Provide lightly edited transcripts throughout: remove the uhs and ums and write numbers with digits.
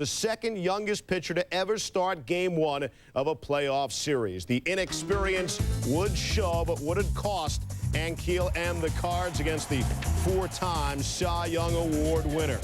the second youngest pitcher to ever start Game 1 of a playoff series. The inexperience would show, but would it cost Ankiel and the Cards against the four-time Cy Young Award winner.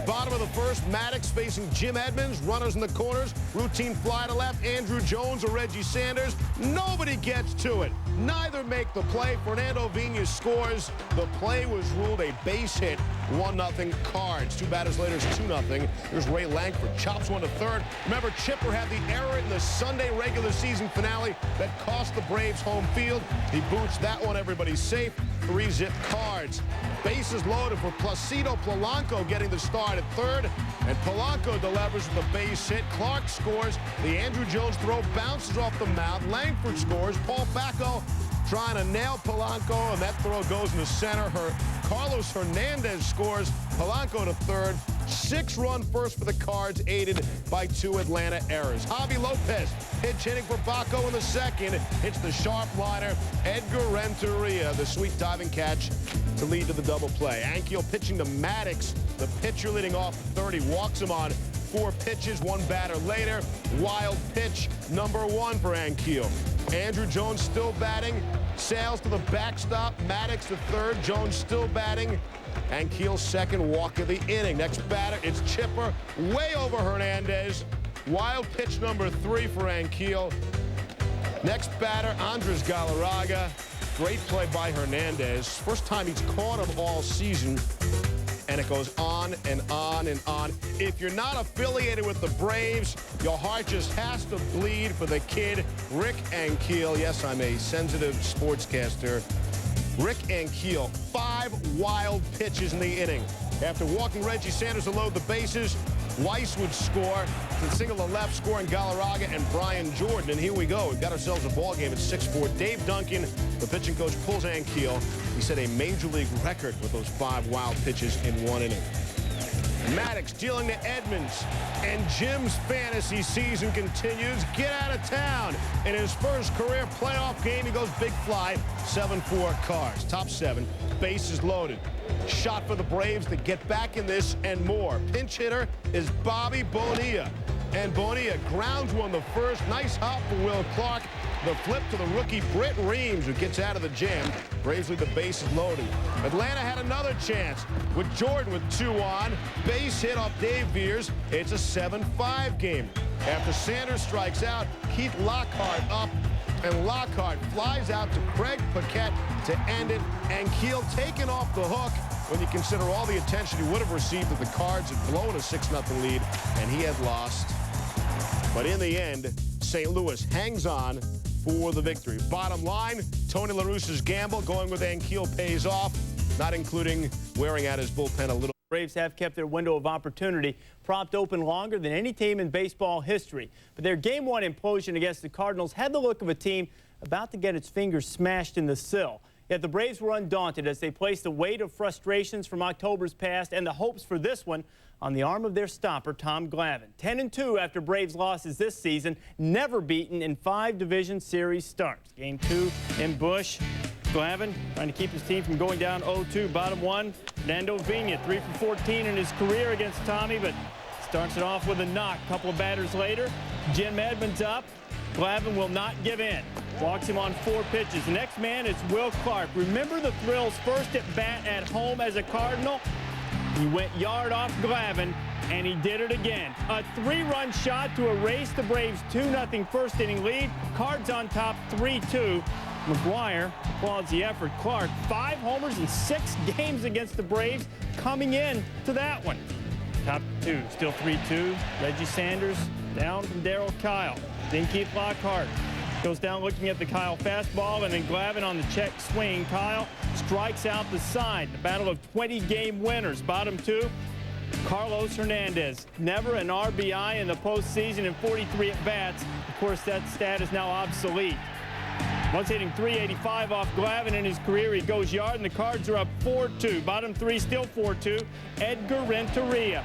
Bottom of the first, Maddox facing Jim Edmonds. Runners in the corners. Routine fly to left. Andrew Jones or Reggie Sanders. Nobody gets to it. Neither make the play. Fernando Vigna scores. The play was ruled a base hit. 1-0 Cards. Two batters later, it's 2-0. Here's Ray Langford. Chops one to third. Remember, Chipper had the error in the Sunday regular season finale that cost the Braves home field. He boots that one. Everybody's safe. 3-zip Cards. Bases loaded for Placido Polanco getting the start at third. And Polanco delivers with a base hit. Clark scores. The Andrew Jones throw bounces off the mound. Langford scores. Paul Bacco trying to nail Polanco, and that throw goes in the center. Carlos Hernandez scores. Polanco to third. 6-run first for the Cards, aided by 2 Atlanta errors. Javi Lopez pinch hitting for Bacco in the second. Hits the sharp liner. Edgar Renteria, the sweet diving catch to lead to the double play. Ankiel pitching to Maddox, the pitcher leading off the third. He walks him on 4 pitches, 1 batter later. Wild pitch number 1 for Ankiel. Andrew Jones still batting. Sails to the backstop. Maddox to third. Jones still batting. Ankiel's second walk of the inning. Next batter, it's Chipper. Way over Hernandez. Wild pitch number 3 for Ankiel. Next batter, Andres Galarraga. Great play by Hernandez. First time he's caught him all season. And it goes on and on and on. If you're not affiliated with the Braves, your heart just has to bleed for the kid, Rick Ankiel. Yes, I'm a sensitive sportscaster. Rick Ankiel, 5 wild pitches in the inning. After walking Reggie Sanders to load the bases, Weiss would score. To single to left, scoring Galarraga and Brian Jordan. And here we go. We've got ourselves a ball game at 6-4. Dave Duncan, the pitching coach, pulls Ankiel. He set a major league record with those 5 wild pitches in 1 inning. Maddox dealing to Edmonds, and Jim's fantasy season continues. Get out of town. In his first career playoff game, he goes big fly, 7-4 Cards. Top 7, bases loaded. Shot for the Braves to get back in this and more. Pinch hitter is Bobby Bonilla. And Bonilla grounds one the first. Nice hop for Will Clark. The flip to the rookie Britt Reams, who gets out of the jam. Braves with the bases loaded. Atlanta had another chance with Jordan with 2 on. Base hit off Dave Veers. It's a 7-5 game. After Sanders strikes out, Keith Lockhart up. And Lockhart flies out to Craig Paquette to end it. And Ankiel taken off the hook when you consider all the attention he would have received if the Cards had blown a 6-0 lead and he had lost. But in the end, St. Louis hangs on for the victory. Bottom line, Tony La Russa's gamble going with Ankiel pays off, not including wearing out his bullpen a little. Braves have kept their window of opportunity propped open longer than any team in baseball history. But their Game 1 implosion against the Cardinals had the look of a team about to get its fingers smashed in the sill. Yet the Braves were undaunted as they placed the weight of frustrations from October's past and the hopes for this one on the arm of their stopper, Tom Glavine. 10-2 after Braves losses this season, never beaten in 5 division series starts. Game 2 in Busch. Glavine trying to keep his team from going down 0-2. Bottom 1, Fernando Vigna, 3 for 14 in his career against Tommy, but starts it off with a knock. A couple of batters later, Jim Edmonds up. Glavine will not give in. Walks him on 4 pitches. The next man is Will Clark. Remember the thrills first at bat at home as a Cardinal? He went yard off Glavine, and he did it again. A 3-run shot to erase the Braves' 2-0 first inning lead. Cards on top 3-2. McGuire applauds the effort. Clark, 5 homers in 6 games against the Braves, coming in to that one. Top 2, still 3-2. Reggie Sanders down from Darryl Kyle. Then Keith Lockhart goes down looking at the Kyle fastball, and then Glavine on the check swing. Kyle strikes out the side. The battle of 20 game winners. Bottom 2, Carlos Hernandez. Never an RBI in the postseason in 43 at-bats. Of course, that stat is now obsolete. Once hitting .385 off Glavine in his career, he goes yard, and the Cards are up 4-2. Bottom 3, still 4-2. Edgar Renteria.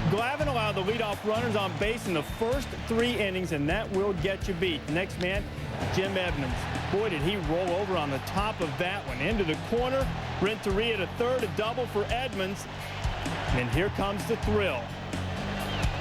Glavine allowed the leadoff runners on base in the first 3 innings, and that will get you beat. The next man, Jim Edmonds. Boy, did he roll over on the top of that one. Into the corner, Renteria to third, a double for Edmonds. And here comes the thrill.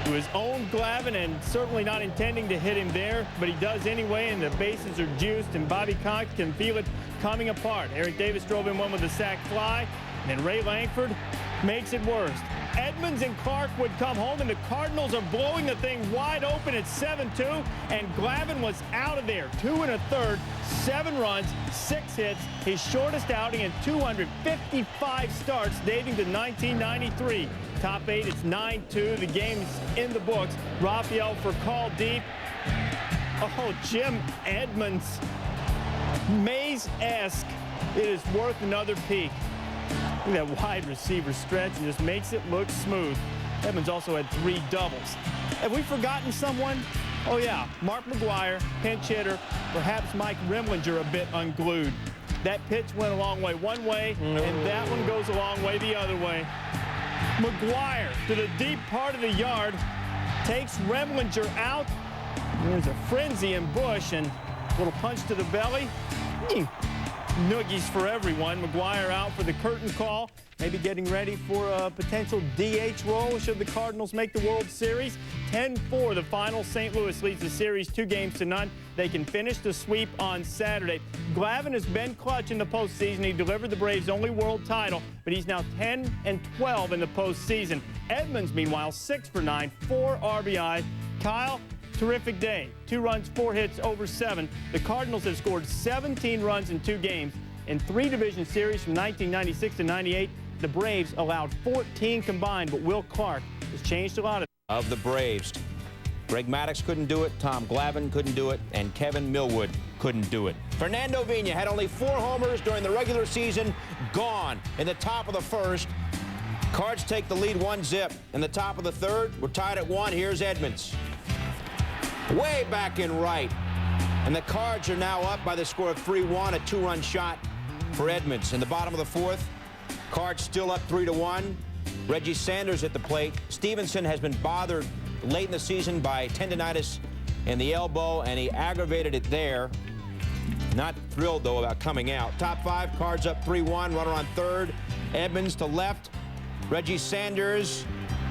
to his own Glavin, and certainly not intending to hit him there, but he does anyway, and the bases are juiced, and Bobby Cox can feel it coming apart. Eric Davis drove in one with a sac fly, and then Ray Langford makes it worse. Edmonds and Clark would come home, and the Cardinals are blowing the thing wide open at 7-2, and Glavin was out of there. 2 1/3, 7 runs, 6 hits, his shortest outing in 255 starts dating to 1993. Top 8, it's 9-2. The game's in the books. Raphael for call deep. Oh, Jim Edmonds, Mays-esque. It is worth another peek. Look at that wide receiver stretch and just makes it look smooth. Edmonds also had 3 doubles. Have we forgotten someone? Oh, yeah, Mark McGwire, pinch hitter. Perhaps Mike Remlinger a bit unglued. That pitch went a long way one way, and that one goes a long way the other way. McGwire to the deep part of the yard, takes Remlinger out. There's a frenzy in Bush, and a little punch to the belly. Noogies for everyone. McGwire out for the curtain call, maybe getting ready for a potential DH role should the Cardinals make the World Series. 10-4 the final. St. Louis leads the series 2-0. They can finish the sweep on Saturday. Glavin has been clutch in the postseason. He delivered the Braves' only world title, but he's now 10-12 in the postseason. Edmonds, meanwhile, 6 for 9, 4 RBI. Kyle, terrific day. 2 runs, 4 hits, over 7. The Cardinals have scored 17 runs in 2 games. In 3 division series from 1996 to 98, the Braves allowed 14 combined, but Will Clark has changed a lot of the Braves. Greg Maddux couldn't do it, Tom Glavin couldn't do it, and Kevin Millwood couldn't do it. Fernando Vina had only 4 homers during the regular season, gone in the top of the first. Cards take the lead 1-0. In the top of the third, we're tied at 1. Here's Edmonds. Way back in right. And the Cards are now up by the score of 3-1, a 2-run shot for Edmonds. In the bottom of the fourth, Cards still up 3-1. Reggie Sanders at the plate. Stevenson has been bothered late in the season by tendinitis in the elbow, and he aggravated it there. Not thrilled, though, about coming out. Top 5, Cards up 3-1, runner on third. Edmonds to left. Reggie Sanders,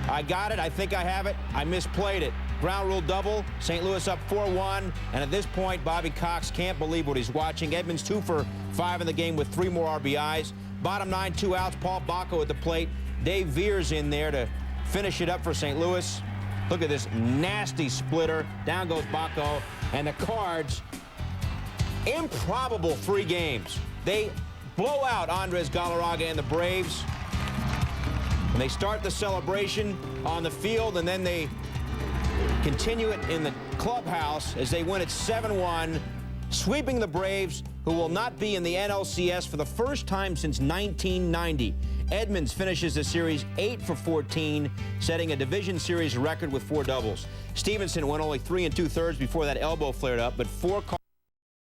I got it, I think I have it. I misplayed it. Ground rule double, St. Louis up 4-1, and at this point, Bobby Cox can't believe what he's watching. Edmonds 2 for 5 in the game with 3 more RBIs. Bottom 9, 2 outs, Paul Bacco at the plate. Dave Veers in there to finish it up for St. Louis. Look at this nasty splitter. Down goes Bacco, and the Cards, improbable 3 games. They blow out Andres Galarraga and the Braves, and they start the celebration on the field, and then they continue it in the clubhouse as they win it 7-1, sweeping the Braves, who will not be in the NLCS for the first time since 1990. Edmonds finishes the series 8 for 14, setting a division series record with 4 doubles. Stevenson went only 3 2/3 before that elbow flared up, but 4